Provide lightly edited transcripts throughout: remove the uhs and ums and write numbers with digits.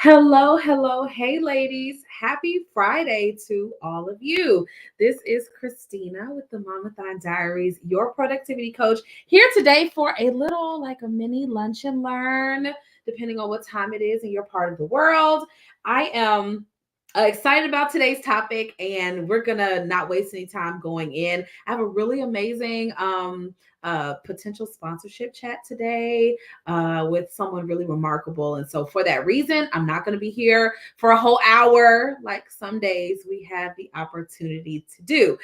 Hello, hello, hey ladies. Happy Friday to all of you. This is Christina with the Mamathon Diaries, your productivity coach, here today for a little like a mini lunch and learn, depending on what time it is in your part of the world. I am excited about today's topic and we're gonna not waste any time going in. I have a really amazing potential sponsorship chat today with someone really remarkable. And so, for that reason, I'm not going to be here for a whole hour like some days we have the opportunity to do.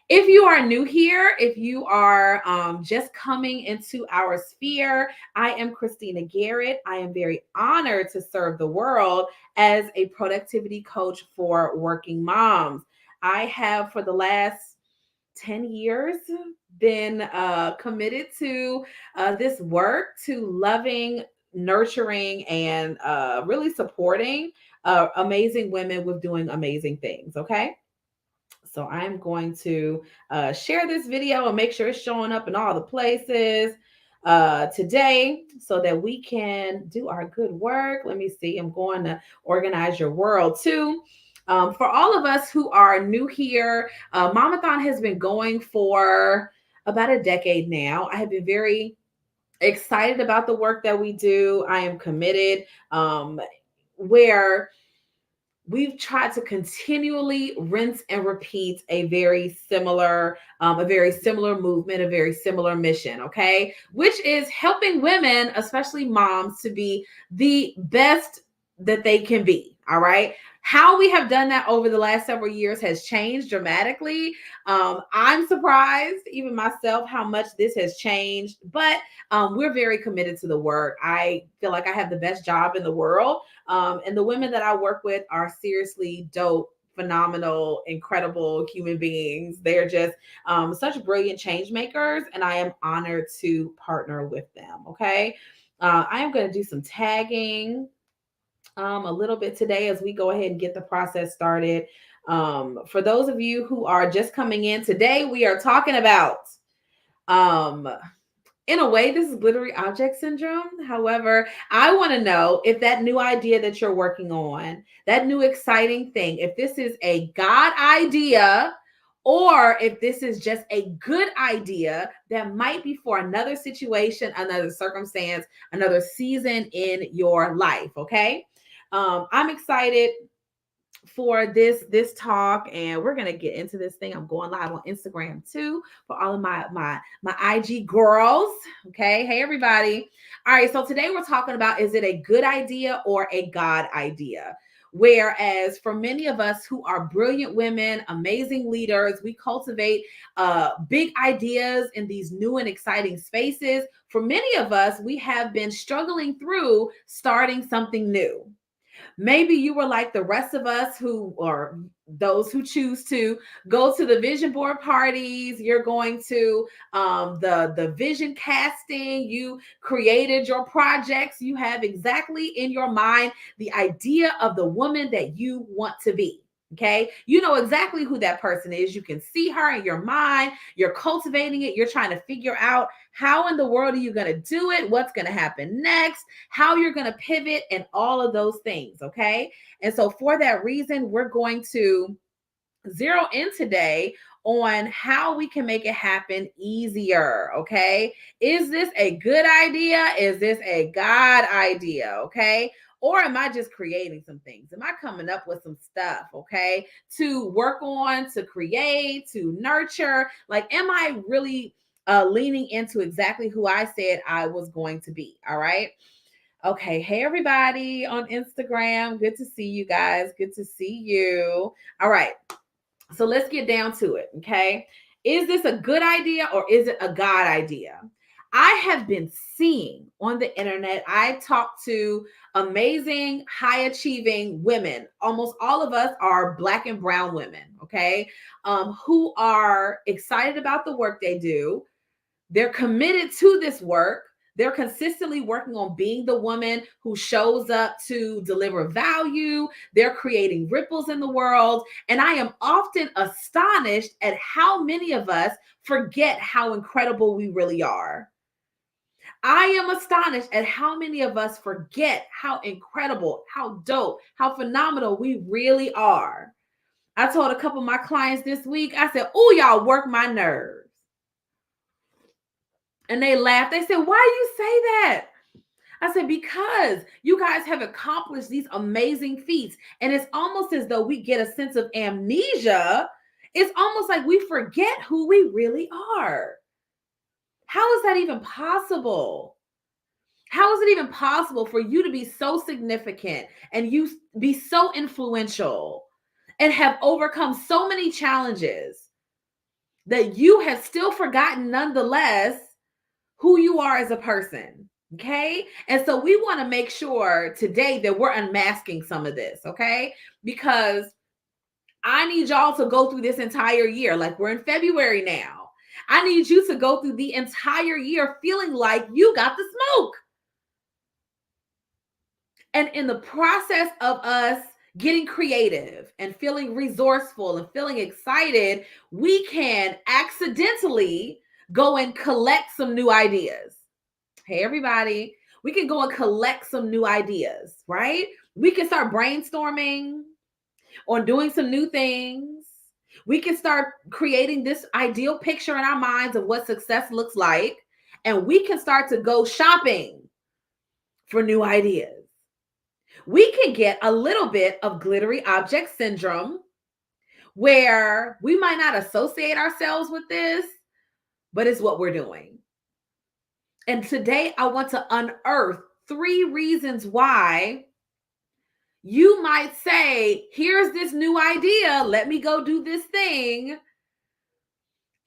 If you are new here, if you are just coming into our sphere, I am Christina Garrett. I am very honored to serve the world as a productivity coach for working moms. I have, for the last 10 years, been committed to this work, to loving, nurturing, and really supporting amazing women with doing amazing things. Okay. So I'm going to share this video and make sure it's showing up in all the places today so that we can do our good work. Let me see. I'm going to organize your world too. For all of us who are new here, Mamathon has been going for about a decade now. I have been very excited about the work that we do. I am committed. Where we've tried to continually rinse and repeat a very similar movement, a very similar mission, okay, which is helping women, especially moms, to be the best that they can be. All right. How we have done that over the last several years has changed dramatically. I'm surprised, even myself, how much this has changed, but we're very committed to the work. I feel like I have the best job in the world. And the women that I work with are seriously dope, phenomenal, incredible human beings. They're just such brilliant change makers, and I am honored to partner with them. Okay. I am going to do some tagging a little bit today as we go ahead and get the process started. For those of you who are just coming in today, we are talking about um, in a way, this is glittery object syndrome. However, I want to know if that new idea that you're working on, that new exciting thing, if this is a God idea or if this is just a good idea that might be for another situation, another circumstance, another season in your life. Okay. I'm excited for this talk, and we're gonna get into this thing. I'm going live on Instagram too for all of my IG girls. Okay, hey everybody. All right, so today we're talking about, is it a good idea or a God idea? Whereas for many of us who are brilliant women, amazing leaders, we cultivate big ideas in these new and exciting spaces. For many of us, we have been struggling through starting something new. Maybe you were like the rest of us, who, or those who choose to go to the vision board parties. You're going to the vision casting. You created your projects. You have exactly in your mind the idea of the woman that you want to be. Okay. You know exactly who that person is. You can see her in your mind. You're cultivating it. You're trying to figure out how in the world are you going to do it? What's going to happen next? How you're going to pivot, and all of those things. Okay. And so for that reason, we're going to zero in today on how we can make it happen easier. Okay. Is this a good idea? Is this a God idea? Okay. Or am I just creating some things? Am I coming up with some stuff, okay, to work on, to create, to nurture? Like, am I really leaning into exactly who I said I was going to be? All right. Okay. Hey, everybody on Instagram. Good to see you guys. Good to see you. All right. So let's get down to it. Okay. Is this a good idea or is it a God idea? I have been seeing on the internet, I talk to amazing, high achieving women. Almost all of us are Black and brown women, okay, who are excited about the work they do. They're committed to this work. They're consistently working on being the woman who shows up to deliver value. They're creating ripples in the world. And I am often astonished at how many of us forget how incredible we really are. I am astonished at how many of us forget how incredible, how dope, how phenomenal we really are. I told a couple of my clients this week, I said, "Oh, y'all work my nerves." And they laughed. They said, "Why do you say that?" I said, "Because you guys have accomplished these amazing feats. And it's almost as though we get a sense of amnesia. It's almost like we forget who we really are. How is that even possible? How is it even possible for you to be so significant and you be so influential and have overcome so many challenges that you have still forgotten nonetheless who you are as a person?" Okay. And so we want to make sure today that we're unmasking some of this. Okay. Because I need y'all to go through this entire year. Like we're in February now. I need you to go through the entire year feeling like you got the smoke. And in the process of us getting creative and feeling resourceful and feeling excited, we can accidentally go and collect some new ideas. Hey, everybody, we can go and collect some new ideas, right? We can start brainstorming on doing some new things. We can start creating this ideal picture in our minds of what success looks like. And we can start to go shopping for new ideas. We can get a little bit of glittery object syndrome where we might not associate ourselves with this, but it's what we're doing. And today I want to unearth 3 reasons why you might say, "Here's this new idea. Let me go do this thing."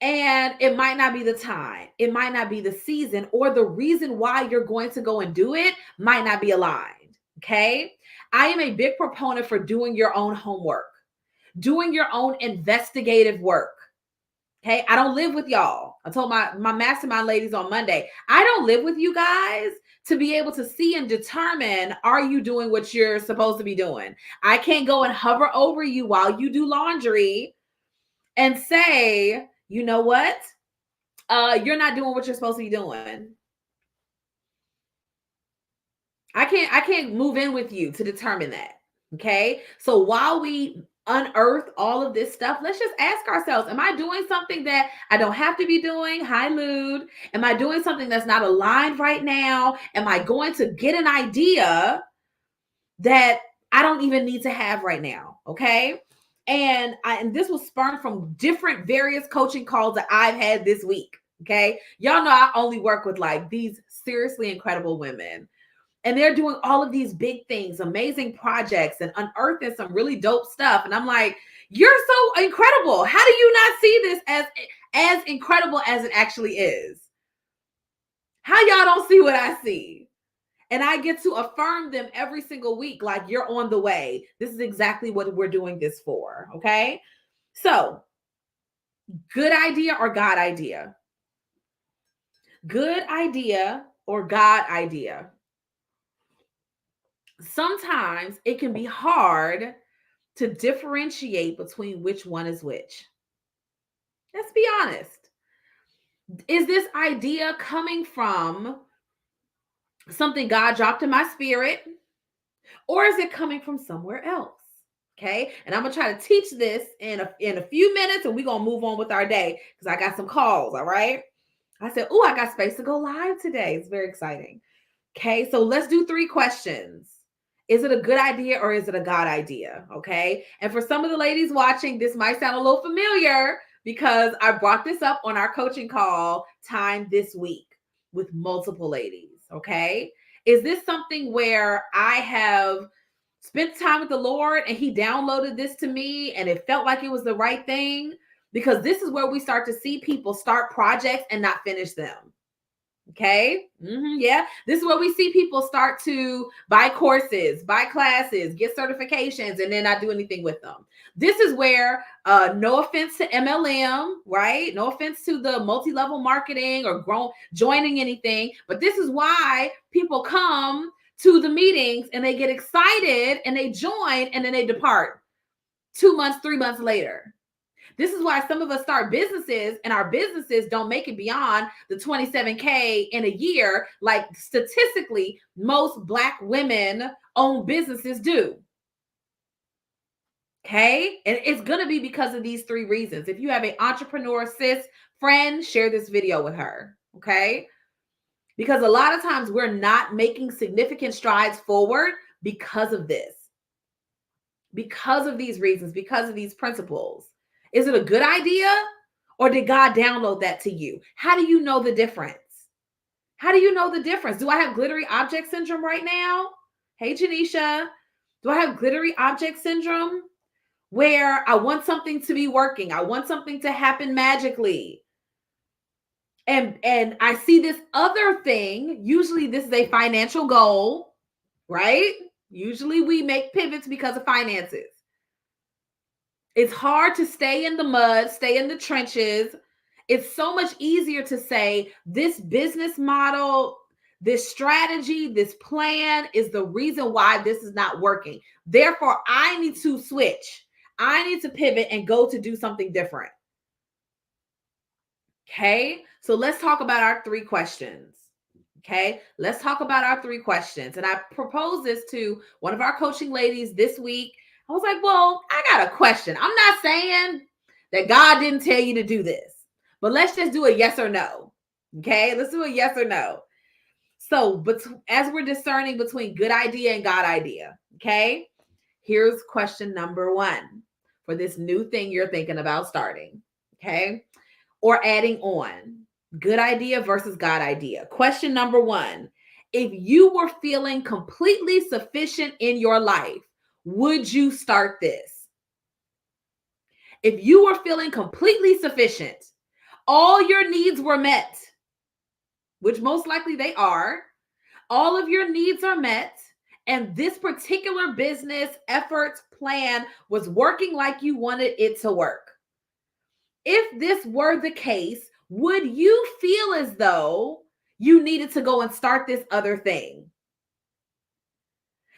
And it might not be the time. It might not be the season, or the reason why you're going to go and do it might not be aligned. Okay. I am a big proponent for doing your own homework, doing your own investigative work. Okay. I don't live with y'all. I told my mastermind ladies on Monday, I don't live with you guys to be able to see and determine, are you doing what you're supposed to be doing? I can't go and hover over you while you do laundry and say, "You know what? You're not doing what you're supposed to be doing." I can't move in with you to determine that. Okay. So while we unearth all of this stuff, let's just ask ourselves, am I doing something that I don't have to be doing? Hi, Lude. Am I doing something that's not aligned right now? Am I going to get an idea that I don't even need to have right now? Okay. And this was spurned from different various coaching calls that I've had this week. Okay. Y'all know I only work with like these seriously incredible women. And they're doing all of these big things, amazing projects, and unearthing some really dope stuff. And I'm like, you're so incredible. How do you not see this as incredible as it actually is? How y'all don't see what I see? And I get to affirm them every single week, like, you're on the way. This is exactly what we're doing this for. Okay. So, good idea or God idea? Good idea or God idea? Sometimes it can be hard to differentiate between which one is which. Let's be honest. Is this idea coming from something God dropped in my spirit, or is it coming from somewhere else? Okay. And I'm going to try to teach this in a few minutes, and we're going to move on with our day because I got some calls. All right. I said, "Oh, I got space to go live today." It's very exciting. Okay. So let's do 3 questions. Is it a good idea or is it a God idea? Okay. And for some of the ladies watching, this might sound a little familiar because I brought this up on our coaching call time this week with multiple ladies. Okay. Is this something where I have spent time with the Lord and He downloaded this to me and it felt like it was the right thing? Because this is where we start to see people start projects and not finish them. Okay. Yeah. This is where we see people start to buy courses, buy classes, get certifications, and then not do anything with them. This is where, no offense to MLM, right? No offense to the multi-level marketing or joining anything, but this is why people come to the meetings and they get excited and they join and then they depart 2 months, 3 months later. This is why some of us start businesses and our businesses don't make it beyond the 27K in a year, like statistically most Black women owned businesses do. Okay. And it's going to be because of these 3 reasons. If you have an entrepreneur sis friend, share this video with her. Okay. Because a lot of times we're not making significant strides forward because of this, because of these reasons, because of these principles. Is it a good idea? Or did God download that to you? How do you know the difference? How do you know the difference? Do I have glittery object syndrome right now? Hey, Janisha. Do I have glittery object syndrome where I want something to be working? I want something to happen magically. And I see this other thing. Usually this is a financial goal, right? Usually we make pivots because of finances. It's hard to stay in the mud, stay in the trenches. It's so much easier to say this business model, this strategy, this plan is the reason why this is not working. Therefore, I need to switch. I need to pivot and go to do something different. Okay, so let's talk about our 3 questions. Okay, let's talk about our 3 questions. And I proposed this to one of our coaching ladies this week. I was like, well, I got a question. I'm not saying that God didn't tell you to do this, but let's just do a yes or no. Okay, let's do a yes or no. So, but as we're discerning between good idea and God idea, okay, here's question number 1 for this new thing you're thinking about starting. Okay, or adding on. Good idea versus God idea. Question number 1. If you were feeling completely sufficient in your life, would you start this? If you were feeling completely sufficient, all your needs were met, which most likely they are, all of your needs are met, and this particular business effort plan was working like you wanted it to work. If this were the case, would you feel as though you needed to go and start this other thing?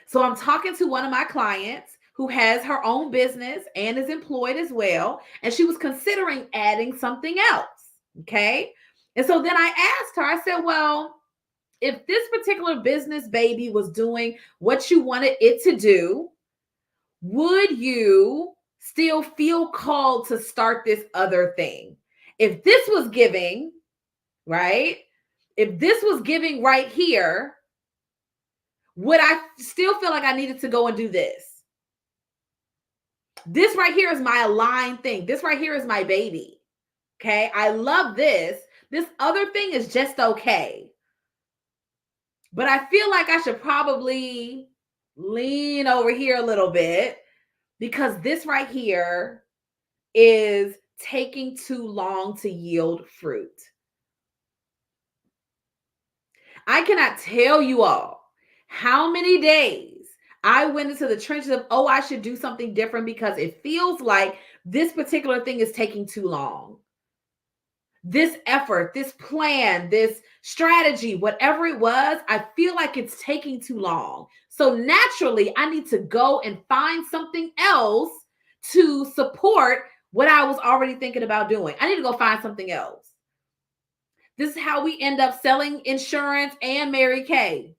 So I'm talking to one of my clients who has her own business and is employed as well, and she was considering adding something else. Okay. And so then I asked her, I said, well, if this particular business baby was doing what you wanted it to do, would you still feel called to start this other thing? If this was giving, right? If this was giving right here, would I still feel like I needed to go and do this? This right here is my aligned thing. This right here is my baby. Okay. I love this. This other thing is just okay. But I feel like I should probably lean over here a little bit because this right here is taking too long to yield fruit. I cannot tell you all how many days I went into the trenches of, oh, I should do something different because it feels like this particular thing is taking too long. This effort, this plan, this strategy, whatever it was, I feel like it's taking too long. So naturally, I need to go and find something else to support what I was already thinking about doing. I need to go find something else. This is how we end up selling insurance and Mary Kay.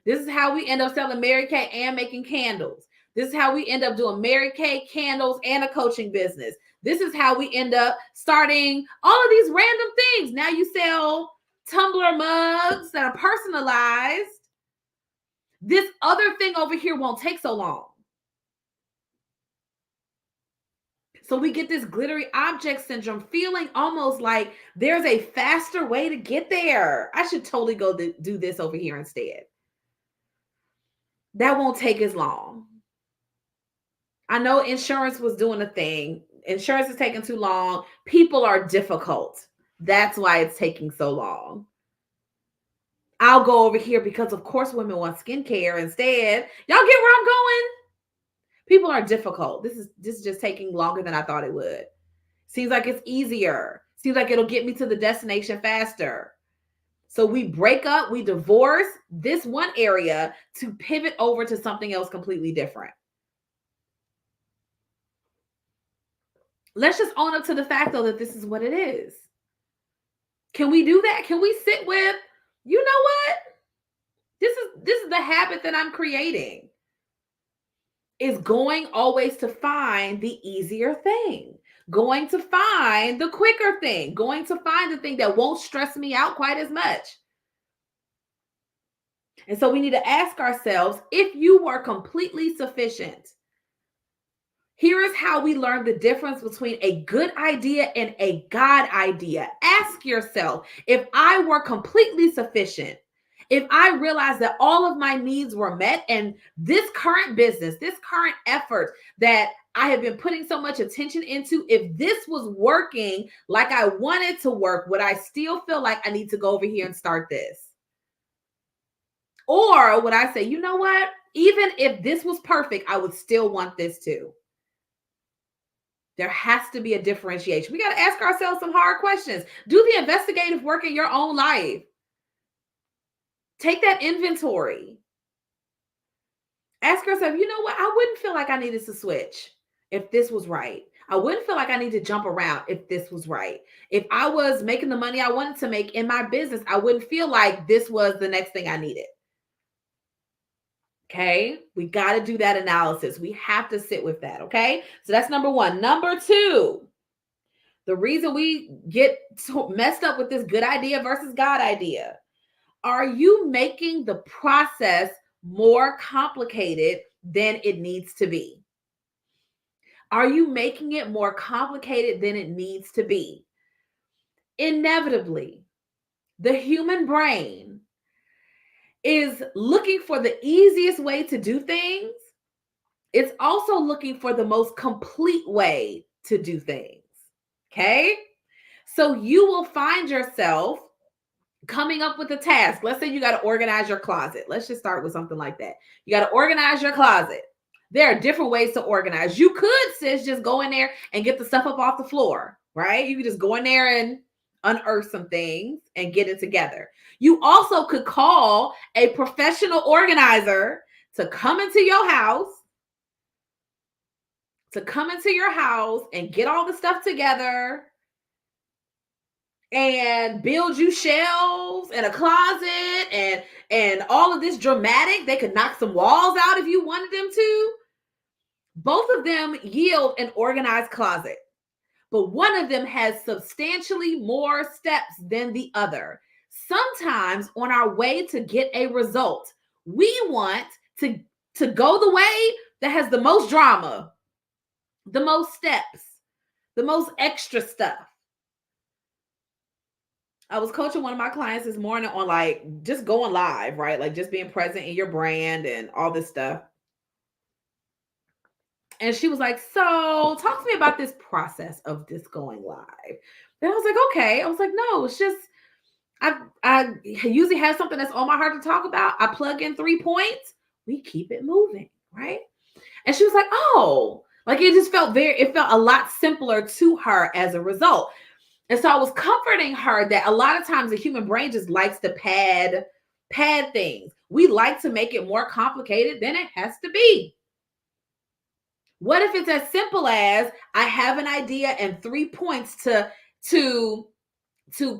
This is how we end up selling Mary Kay and making candles. This is how we end up doing Mary Kay, candles, and a coaching business. This is how we end up starting all of these random things. Now you sell tumbler mugs that are personalized. This other thing over here won't take so long. So we get this glittery object syndrome, feeling almost like there's a faster way to get there. I should totally go do this over here instead. That won't take as long. I know insurance was doing a thing. Insurance is taking too long. People are difficult. That's why it's taking so long. I'll go over here because, of course, women want skincare instead. Y'all get where I'm going? People are difficult. This is just taking longer than I thought it would. Seems like it's easier. Seems like it'll get me to the destination faster. So we break up, we divorce this one area to pivot over to something else completely different. Let's just own up to the fact, though, that this is what it is. Can we do that? Can we sit with, you know what? This is the habit that I'm creating. Is going always to find the easier thing, going to find the quicker thing, going to find the thing that won't stress me out quite as much. And so we need to ask ourselves, if you were completely sufficient, here is how we learn the difference between a good idea and a God idea. Ask yourself, if I were completely sufficient, if I realized that all of my needs were met and this current business, this current effort that I have been putting so much attention into, if this was working like I wanted to work, would I still feel like I need to go over here and start this? Or would I say, you know what? Even if this was perfect, I would still want this too. There has to be a differentiation. We got to ask ourselves some hard questions. Do the investigative work in your own life. Take that inventory. Ask yourself, you know what? I wouldn't feel like I needed to switch if this was right. I wouldn't feel like I need to jump around if this was right. If I was making the money I wanted to make in my business, I wouldn't feel like this was the next thing I needed. Okay, we got to do that analysis. We have to sit with that. Okay, so that's number one. Number two, the reason we get so messed up with this good idea versus God idea. Are you making the process more complicated than it needs to be? Are you making it more complicated than it needs to be? Inevitably, the human brain is looking for the easiest way to do things. It's also looking for the most complete way to do things. Okay? So you will find yourself coming up with a task. Let's say you got to organize your closet. Let's just start with something like that. You got to organize your closet. There are different ways to organize. You could, sis, just go in there and get the stuff up off the floor, right? You could just go in there and unearth some things and get it together. You also could call a professional organizer to come into your house, and get all the stuff together and build you shelves and a closet and all of this dramatic. They could knock some walls out if you wanted them to. Both of them yield an organized closet, but one of them has substantially more steps than the other. Sometimes on our way to get a result, we want to go the way that has the most drama, the most steps, the most extra stuff. I was coaching one of my clients this morning on like just going live, right? Like just being present in your brand and all this stuff. And she was like, so talk to me about this process of this going live. Then I was like, okay. I was like, no, it's just, I usually have something that's on my heart to talk about. I plug in 3 points. We keep it moving, right? And she was like, oh, like it felt a lot simpler to her as a result. And so I was comforting her that a lot of times the human brain just likes to pad things. We like to make it more complicated than it has to be. What if it's as simple as I have an idea and 3 points to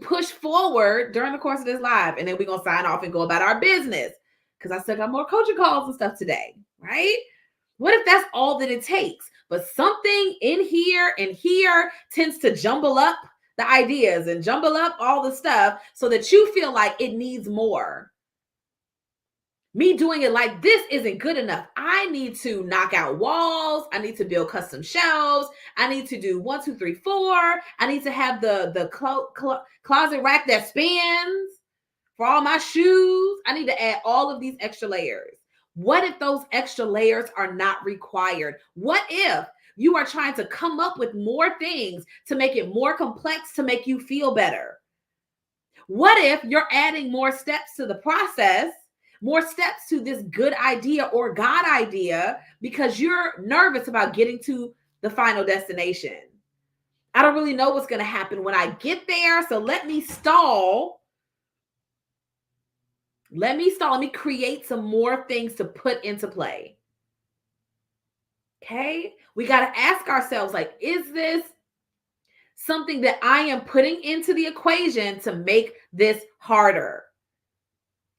push forward during the course of this live, and then we're gonna sign off and go about our business because I still got more coaching calls and stuff today, right? What if that's all that it takes? But something in here and here tends to jumble up the ideas and jumble up all the stuff so that you feel like it needs more. Me doing it like this isn't good enough. I need to knock out walls. I need to build custom shelves. I need to do 1, 2, 3, 4. I need to have the closet rack that spans for all my shoes. I need to add all of these extra layers. What if those extra layers are not required? What if you are trying to come up with more things to make it more complex to make you feel better? What if you're adding more steps to the process, more steps to this good idea or God idea because you're nervous about getting to the final destination? I don't really know what's going to happen when I get there, so let me stall. Let me create some more things to put into play. Okay? We got to ask ourselves, like, is this something that I am putting into the equation to make this harder.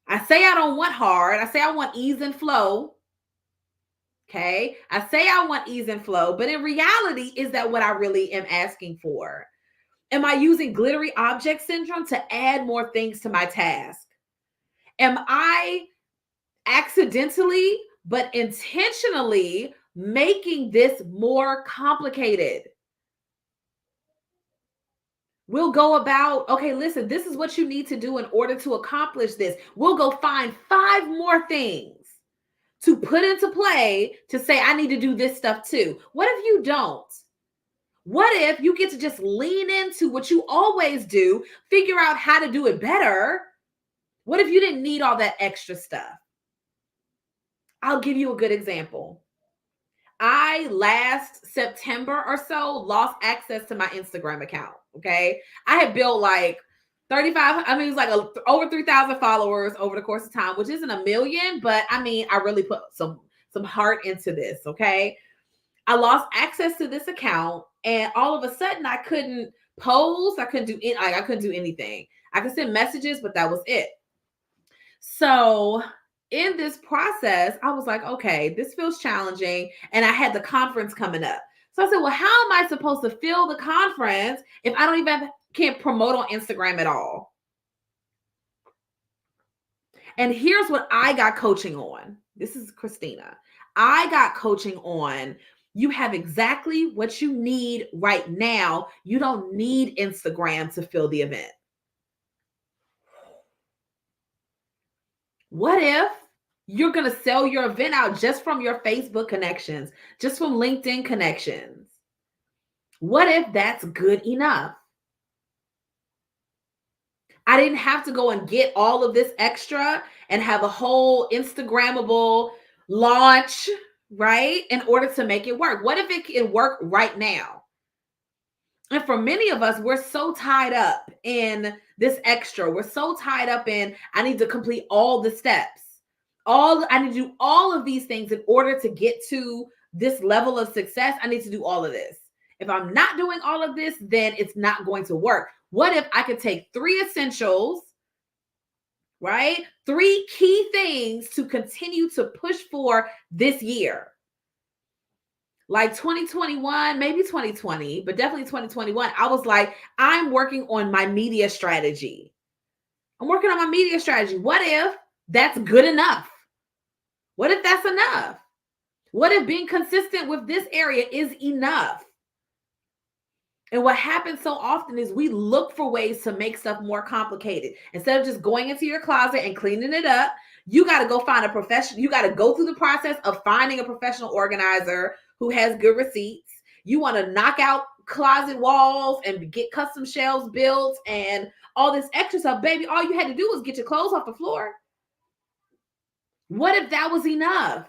I say I don't want hard. I say I want ease and flow. Okay. I say I want ease and flow, but in reality, is that what I really am asking for? Am I using glittery object syndrome to add more things to my task? Am I accidentally, but intentionally making this more complicated? We'll go about, okay, listen, this is what you need to do in order to accomplish this. We'll go find 5 more things to put into play to say, I need to do this stuff too. What if you don't? What if you get to just lean into what you always do, figure out how to do it better? What if you didn't need all that extra stuff? I'll give you a good example. I last September or so lost access to my Instagram account. Okay. I had built like 35, I mean, it was like over 3,000 followers over the course of time, which isn't a million, but I mean, I really put some heart into this. Okay. I lost access to this account, and all of a sudden I couldn't post. I couldn't do it. I couldn't do anything. I could send messages, but that was it. So in this process, I was like, okay, this feels challenging. And I had the conference coming up. So I said, well, how am I supposed to fill the conference if I don't even can't promote on Instagram at all? And here's what I got coaching on. This is Christina. I got coaching on. You have exactly what you need right now. You don't need Instagram to fill the event. What if you're going to sell your event out just from your Facebook connections, just from LinkedIn connections? What if that's good enough? I didn't have to go and get all of this extra and have a whole Instagrammable launch, right? In order to make it work. What if it can work right now? And for many of us, we're so tied up in this extra. We're so tied up in, I need to complete all the steps. I need to do all of these things in order to get to this level of success. I need to do all of this. If I'm not doing all of this, then it's not going to work. What if I could take 3 essentials, right? 3 key things to continue to push for this year? Like 2021, maybe 2020, but definitely 2021, I was like, I'm working on my media strategy. I'm working on my media strategy. What if that's good enough? What if that's enough? What if being consistent with this area is enough? And what happens so often is we look for ways to make stuff more complicated. Instead of just going into your closet and cleaning it up, you got to go find a professional. You got to go through the process of finding a professional organizer who has good receipts. You want to knock out closet walls and get custom shelves built and all this extra stuff. Baby, all you had to do was get your clothes off the floor. What if that was enough?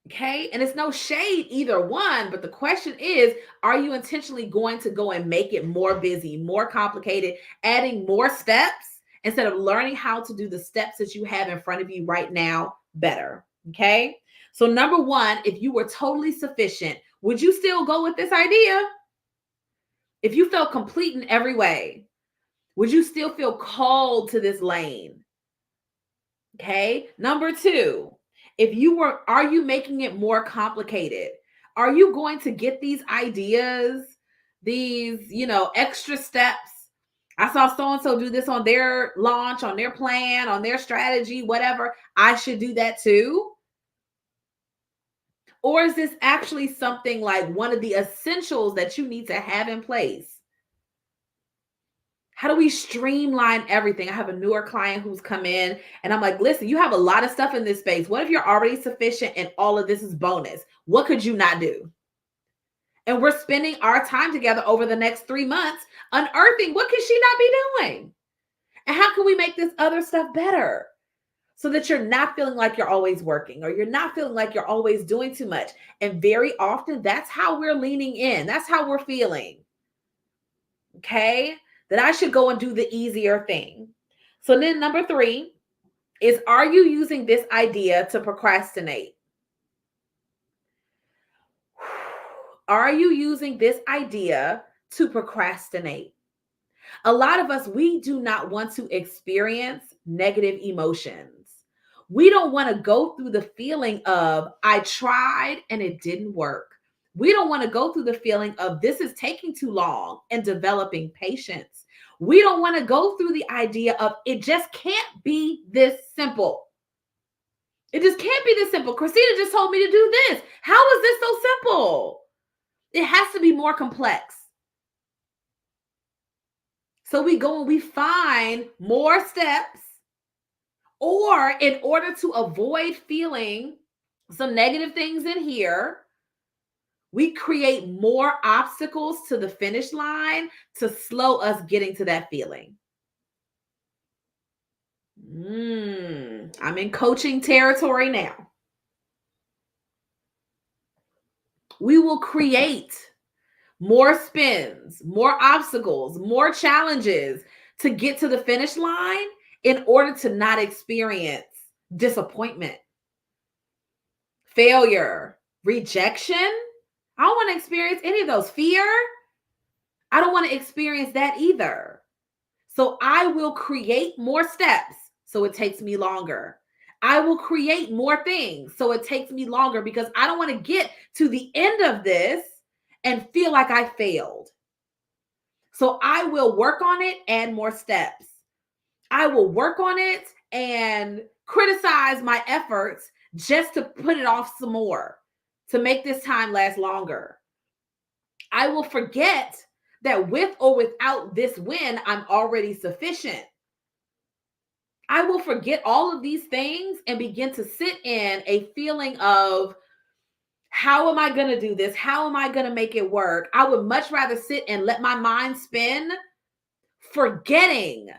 Okay. And it's no shade either one. But the question is, are you intentionally going to go and make it more busy, more complicated, adding more steps instead of learning how to do the steps that you have in front of you right now better? Okay. So, number one, if you were totally sufficient, would you still go with this idea? If you felt complete in every way, would you still feel called to this lane? Okay. Number two, are you making it more complicated? Are you going to get these ideas, these, extra steps? I saw so-and-so do this on their launch, on their plan, on their strategy, whatever. I should do that too. Or is this actually something like one of the essentials that you need to have in place? How do we streamline everything? I have a newer client who's come in and I'm like, listen, you have a lot of stuff in this space. What if you're already sufficient and all of this is bonus? What could you not do? And we're spending our time together over the next 3 months unearthing what could she not be doing? And how can we make this other stuff better? So that you're not feeling like you're always working or you're not feeling like you're always doing too much. And very often that's how we're leaning in. That's how we're feeling. Okay. That I should go and do the easier thing. So then number 3 is, are you using this idea to procrastinate? Are you using this idea to procrastinate? A lot of us, we do not want to experience negative emotions. We don't want to go through the feeling of, I tried and it didn't work. We don't want to go through the feeling of, this is taking too long and developing patience. We don't want to go through the idea of, it just can't be this simple. It just can't be this simple. Christina just told me to do this. How is this so simple? It has to be more complex. So we go and we find more steps, or in order to avoid feeling some negative things in here, we create more obstacles to the finish line to slow us getting to that feeling. I'm in coaching territory now. We will create more spins, more obstacles, more challenges to get to the finish line in order to not experience disappointment, failure, rejection. I don't want to experience any of those. Fear, I don't want to experience that either. So I will create more steps so it takes me longer. I will create more things so it takes me longer because I don't want to get to the end of this and feel like I failed. So I will work on it, add more steps. I will work on it and criticize my efforts just to put it off some more, to make this time last longer. I will forget that with or without this win, I'm already sufficient. I will forget all of these things and begin to sit in a feeling of, how am I going to do this? How am I going to make it work? I would much rather sit and let my mind spin, forgetting.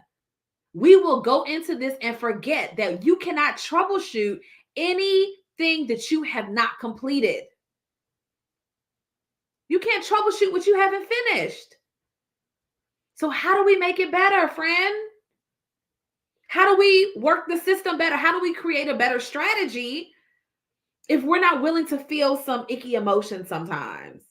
We will go into this and forget that you cannot troubleshoot anything that you have not completed. You can't troubleshoot what you haven't finished. So how do we make it better, friend? How do we work the system better? How do we create a better strategy if we're not willing to feel some icky emotions sometimes?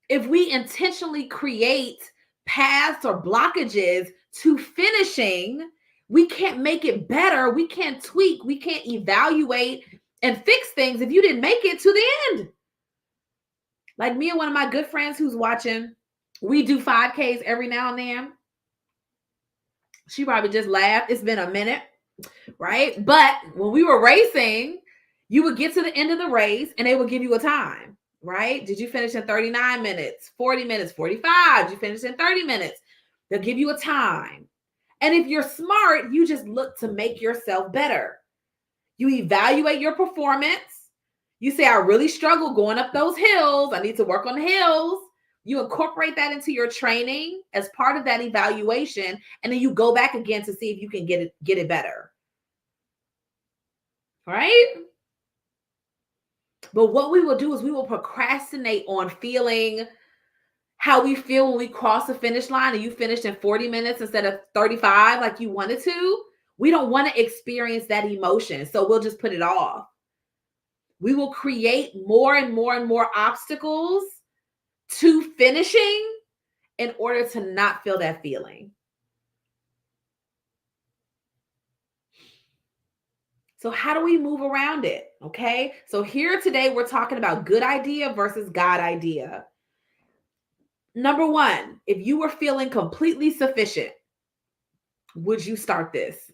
If we intentionally create paths or blockages to finishing, we can't make it better. We can't tweak. We can't evaluate and fix things if you didn't make it to the end. Like me and one of my good friends who's watching, we do 5Ks every now and then. She probably just laughed. It's been a minute, right? But when we were racing, you would get to the end of the race and they would give you a time, right? Did you finish in 39 minutes, 40 minutes, 45? Did you finish in 30 minutes? They'll give you a time. And if you're smart, you just look to make yourself better. You evaluate your performance. You say, I really struggle going up those hills. I need to work on the hills. You incorporate that into your training as part of that evaluation, and then you go back again to see if you can get it better. Right? But what we will do is we will procrastinate on feeling how we feel when we cross the finish line and you finished in 40 minutes instead of 35 like you wanted to. We don't want to experience that emotion, so we'll just put it off. We will create more and more and more obstacles to finishing in order to not feel that feeling. So how do we move around it? Okay. So here today, we're talking about good idea versus God idea. Number one, if you were feeling completely sufficient, would you start this?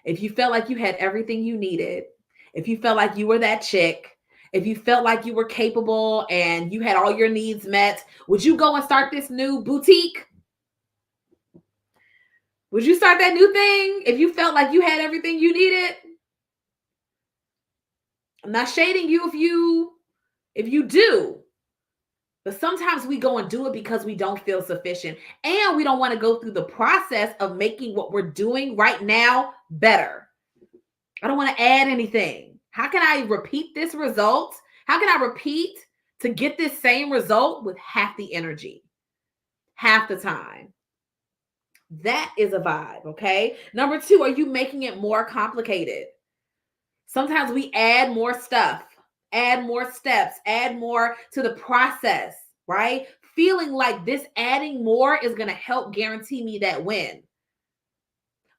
If you felt like you had everything you needed, if you felt like you were that chick, if you felt like you were capable and you had all your needs met, would you go and start this new boutique? Would you start that new thing if you felt like you had everything you needed? I'm not shading you if you do. But sometimes we go and do it because we don't feel sufficient and we don't want to go through the process of making what we're doing right now better. I don't want to add anything. How can I repeat this result? How can I repeat to get this same result with half the energy, half the time? That is a vibe, okay? Number two, are you making it more complicated? Sometimes we add more stuff Add more steps, add more to the process, right? Feeling like this adding more is going to help guarantee me that win.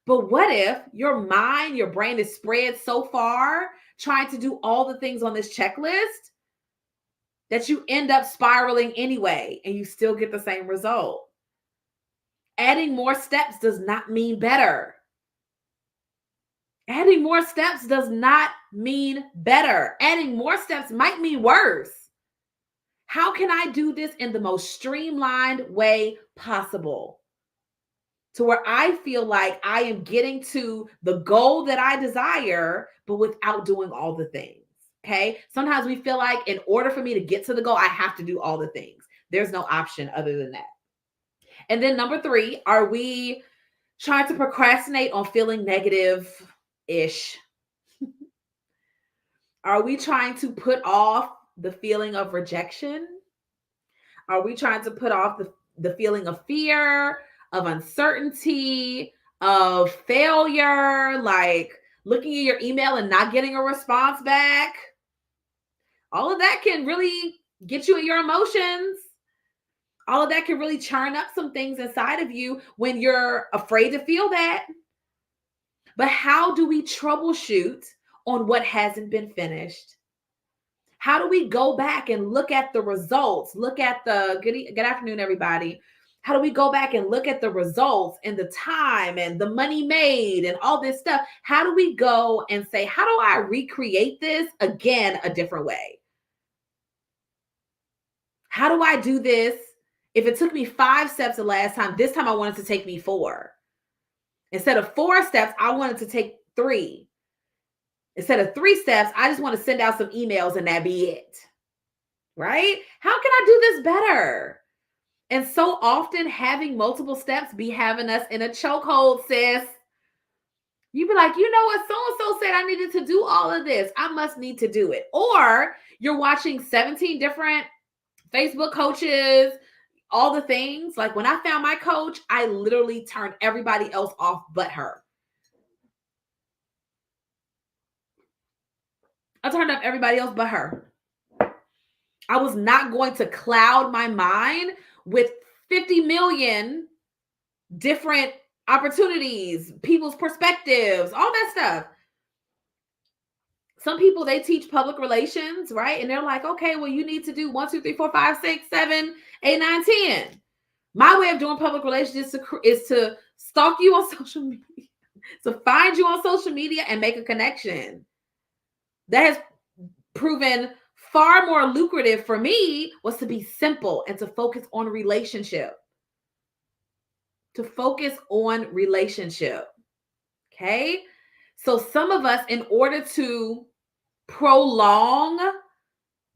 But what if your mind, your brain is spread so far trying to do all the things on this checklist that you end up spiraling anyway and you still get the same result? Adding more steps does not mean better. Adding more steps does not mean better. Adding more steps might mean worse. How can I do this in the most streamlined way possible, to where I feel like I am getting to the goal that I desire, but without doing all the things? Okay. Sometimes we feel like in order for me to get to the goal, I have to do all the things. There's no option other than that. And then number 3, are we trying to procrastinate on feeling negative-ish? Are we trying to put off the feeling of rejection? Are we trying to put off the feeling of fear, of uncertainty, of failure, like looking at your email and not getting a response back? All of that can really get you in your emotions. All of that can really churn up some things inside of you when you're afraid to feel that. But how do we troubleshoot on what hasn't been finished? How do we go back and look at the results? Look at the good afternoon, everybody. How do we go back and look at the results and the time and the money made and all this stuff? How do we go and say, how do I recreate this again a different way? How do I do this? If it took me 5 steps the last time, this time I wanted to take me 4. Instead of 4 steps, I wanted to take 3. Instead of 3 steps, I just want to send out some emails and that be it. Right? How can I do this better? And so often having multiple steps be having us in a chokehold, sis. You be like, you know what? So-and-so said I needed to do all of this. I must need to do it. Or you're watching 17 different Facebook coaches, all the things. Like when I found my coach, I literally turned everybody else off but her. I turned up everybody else but her. I was not going to cloud my mind with 50 million different opportunities, people's perspectives, all that stuff. Some people, they teach public relations, right? And they're like, okay, well, you need to do 1, 2, 3, 4, 5, 6, 7, 8, 9, 10. My way of doing public relations is to stalk you on social media, to find you on social media and make a connection. That has proven far more lucrative for me, was to be simple and to focus on relationship. To focus on relationship. Okay? So some of us, in order to prolong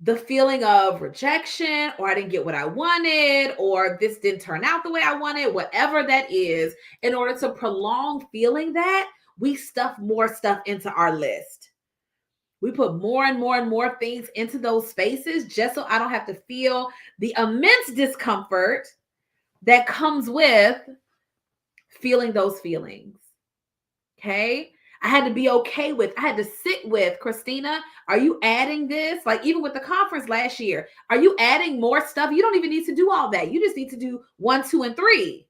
the feeling of rejection, or I didn't get what I wanted, or this didn't turn out the way I wanted, whatever that is, in order to prolong feeling that, we stuff more stuff into our list. We put more and more and more things into those spaces just so I don't have to feel the immense discomfort that comes with feeling those feelings. Okay? I had to be okay with, I had to sit with, Christina, are you adding this? Like even with the conference last year, are you adding more stuff? You don't even need to do all that. You just need to do 1, 2, and 3.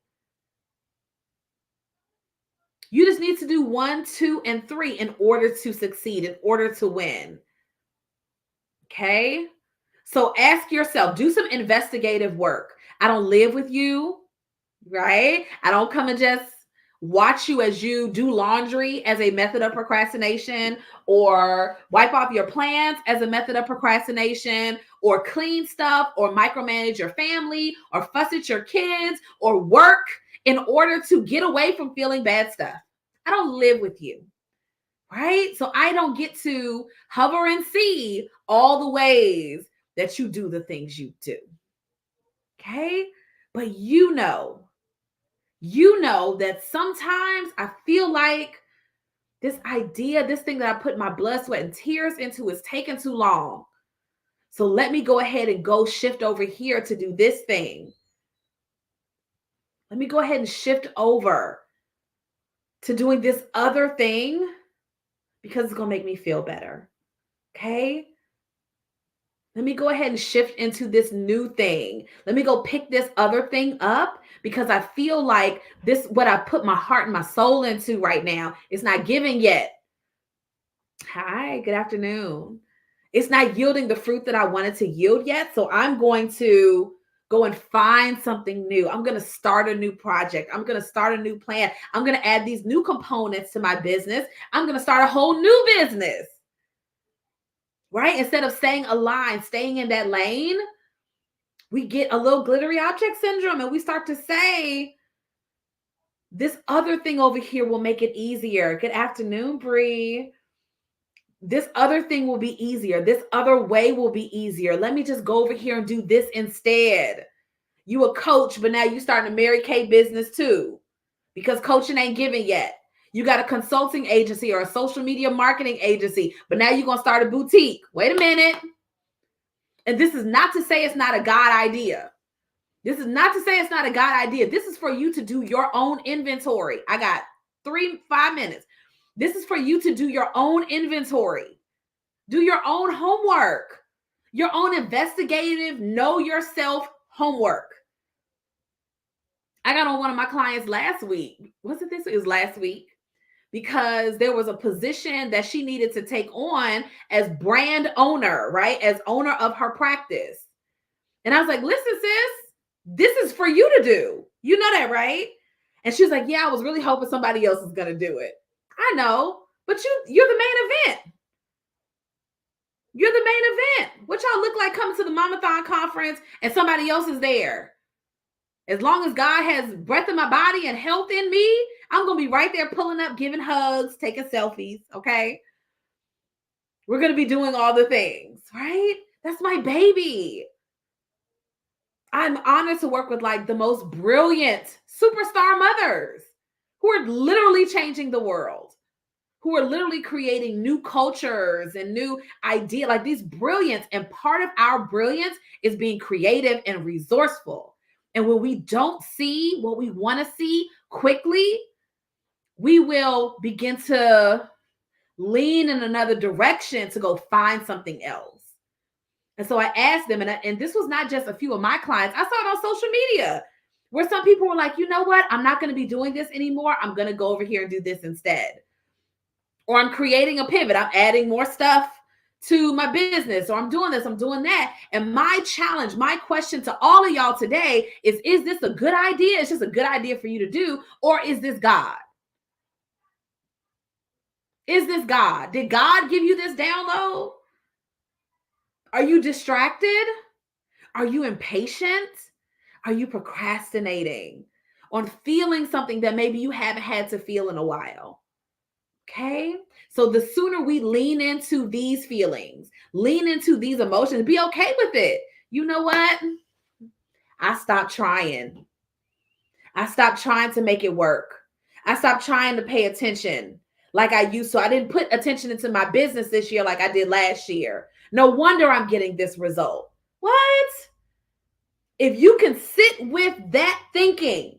You just need to do 1, 2, and 3 in order to succeed, in order to win. Okay? So ask yourself, do some investigative work. I don't live with you, right? I don't come and just watch you as you do laundry as a method of procrastination, or wipe off your plants as a method of procrastination, or clean stuff, or micromanage your family, or fuss at your kids, or work in order to get away from feeling bad stuff. I don't live with you, right? So I don't get to hover and see all the ways that you do the things you do. Okay? But you know that sometimes I feel like this idea, this thing that I put my blood, sweat, and tears into is taking too long. So let me go ahead and go shift over here to do this thing. Let me go ahead and shift over to doing this other thing because it's going to make me feel better. Okay? Let me go ahead and shift into this new thing. Let me go pick this other thing up because I feel like this, what I put my heart and my soul into right now, is not giving yet. Hi, good afternoon. It's not yielding the fruit that I wanted to yield yet. So I'm going to go and find something new. I'm going to start a new project. I'm going to start a new plan. I'm going to add these new components to my business. I'm going to start a whole new business. Right? Instead of staying aligned, staying in that lane, we get a little glittery object syndrome and we start to say, this other thing over here will make it easier. Good afternoon, Bree. This other thing will be easier. This other way will be easier. Let me just go over here and do this instead. You a coach, but now you starting a Mary Kay business too, because coaching ain't giving yet. You got a consulting agency or a social media marketing agency, but now you're going to start a boutique. Wait a minute. And this is not to say it's not a God idea. This is not to say it's not a God idea. This is for you to do your own inventory. I got 5 minutes. This is for you to do your own inventory. Do your own homework. Your own investigative, know yourself homework. I got on one of my clients last week. Was it this? It was last week. Because there was a position that she needed to take on as brand owner, right? As owner of her practice. And I was like, listen, sis, this is for you to do. You know that, right? And she was like, yeah, I was really hoping somebody else is going to do it. I know, but you're the main event. You're the main event. What y'all look like coming to the Mamathon conference and somebody else is there? As long as God has breath in my body and health in me, I'm going to be right there pulling up, giving hugs, taking selfies, okay? We're going to be doing all the things, right? That's my baby. I'm honored to work with like the most brilliant superstar mothers who are literally changing the world, who are literally creating new cultures and new ideas, like these brilliance. And part of our brilliance is being creative and resourceful. And when we don't see what we want to see quickly, we will begin to lean in another direction to go find something else. And so I asked them, and this was not just a few of my clients. I saw it on social media where some people were like, you know what? I'm not going to be doing this anymore. I'm going to go over here and do this instead. Or I'm creating a pivot. I'm adding more stuff to my business, or I'm doing this, I'm doing that. And my challenge, my question to all of y'all today is this a good idea? It's just a good idea for you to do, or is this God? Is this God? Did God give you this download? Are you distracted? Are you impatient? Are you procrastinating on feeling something that maybe you haven't had to feel in a while? Okay. So the sooner we lean into these feelings, lean into these emotions, be okay with it. You know what? I stopped trying. I stopped trying to make it work. I stopped trying to pay attention like I used to. I didn't put attention into my business this year like I did last year. No wonder I'm getting this result. What? If you can sit with that thinking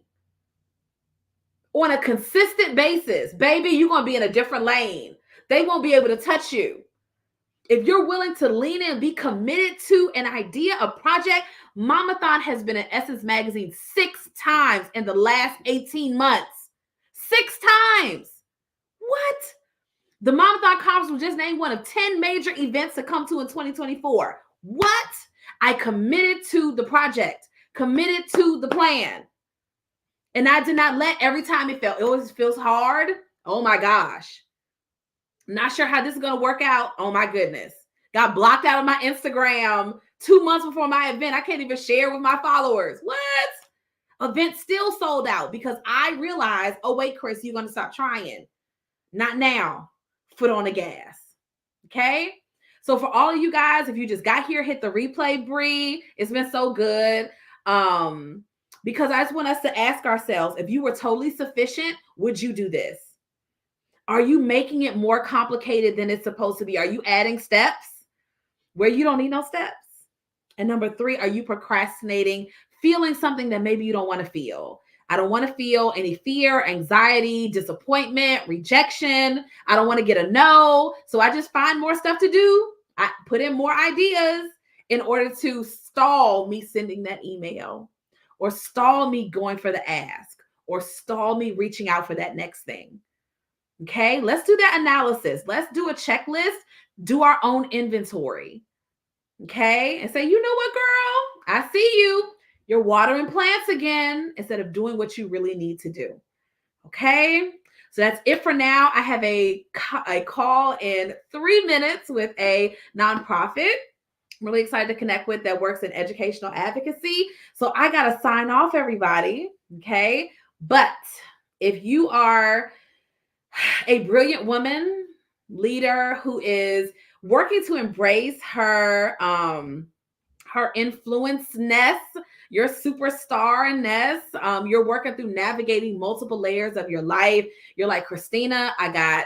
on a consistent basis, baby, you're going to be in a different lane. They won't be able to touch you. If you're willing to lean in and be committed to an idea, a project, Mamathon has been in Essence Magazine 6 times in the last 18 months. 6 times. What? The Mamathon Conference was just named one of 10 major events to come to in 2024. What? I committed to the project, committed to the plan. And I did not let every time it always feels hard. Oh my gosh. Not sure how this is going to work out. Oh my goodness. Got blocked out of my Instagram 2 months before my event. I can't even share with my followers. What? Event still sold out because I realized, oh wait, Chris, you're going to stop trying. Not now. Foot on the gas. Okay. So for all of you guys, if you just got here, hit the replay, Bree. It's been so good. Because I just want us to ask ourselves, if you were totally sufficient, would you do this? Are you making it more complicated than it's supposed to be? Are you adding steps where you don't need no steps? And number 3, are you procrastinating, feeling something that maybe you don't want to feel? I don't want to feel any fear, anxiety, disappointment, rejection. I don't want to get a no. So I just find more stuff to do. I put in more ideas in order to stall me sending that email, or stall me going for the ask, or stall me reaching out for that next thing. Okay, let's do that analysis. Let's do a checklist, do our own inventory. Okay, and say, you know what, girl, I see you. You're watering plants again instead of doing what you really need to do. Okay, so that's it for now. I have a call in 3 minutes with a nonprofit. I'm really excited to connect with that works in educational advocacy. So I got to sign off, everybody. Okay, but if you are a brilliant woman leader who is working to embrace her influence-ness, your superstar-ness. You're working through navigating multiple layers of your life. You're like, Christina, I got,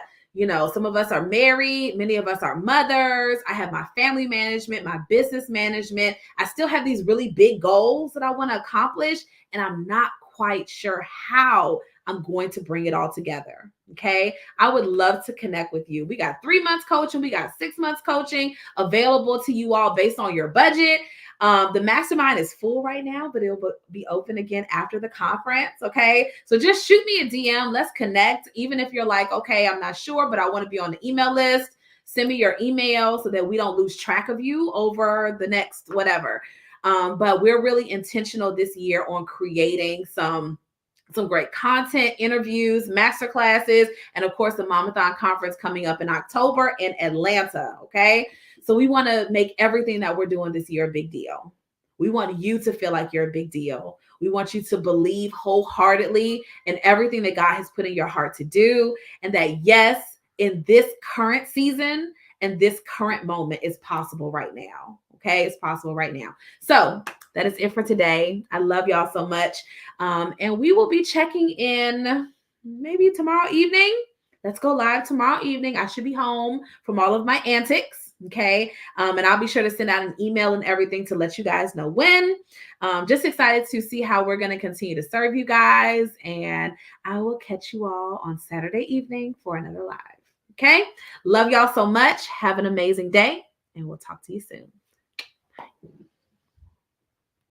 some of us are married. Many of us are mothers. I have my family management, my business management. I still have these really big goals that I want to accomplish, and I'm not quite sure how I'm going to bring it all together. Okay. I would love to connect with you. We got 3 months coaching. We got 6 months coaching available to you all based on your budget. The mastermind is full right now, but it'll be open again after the conference. Okay. So just shoot me a DM. Let's connect. Even if you're like, okay, I'm not sure, but I want to be on the email list. Send me your email so that we don't lose track of you over the next whatever. But we're really intentional this year on creating some great content, interviews, masterclasses, and of course the Momathon conference coming up in October in Atlanta. Okay. So we want to make everything that we're doing this year a big deal. We want you to feel like you're a big deal. We want you to believe wholeheartedly in everything that God has put in your heart to do. And that, yes, in this current season and this current moment is possible right now. Okay. It's possible right now. So that is it for today. I love y'all so much. And we will be checking in maybe tomorrow evening. Let's go live tomorrow evening. I should be home from all of my antics. Okay. And I'll be sure to send out an email and everything to let you guys know when. Just excited to see how we're going to continue to serve you guys. And I will catch you all on Saturday evening for another live. Okay. Love y'all so much. Have an amazing day, and we'll talk to you soon.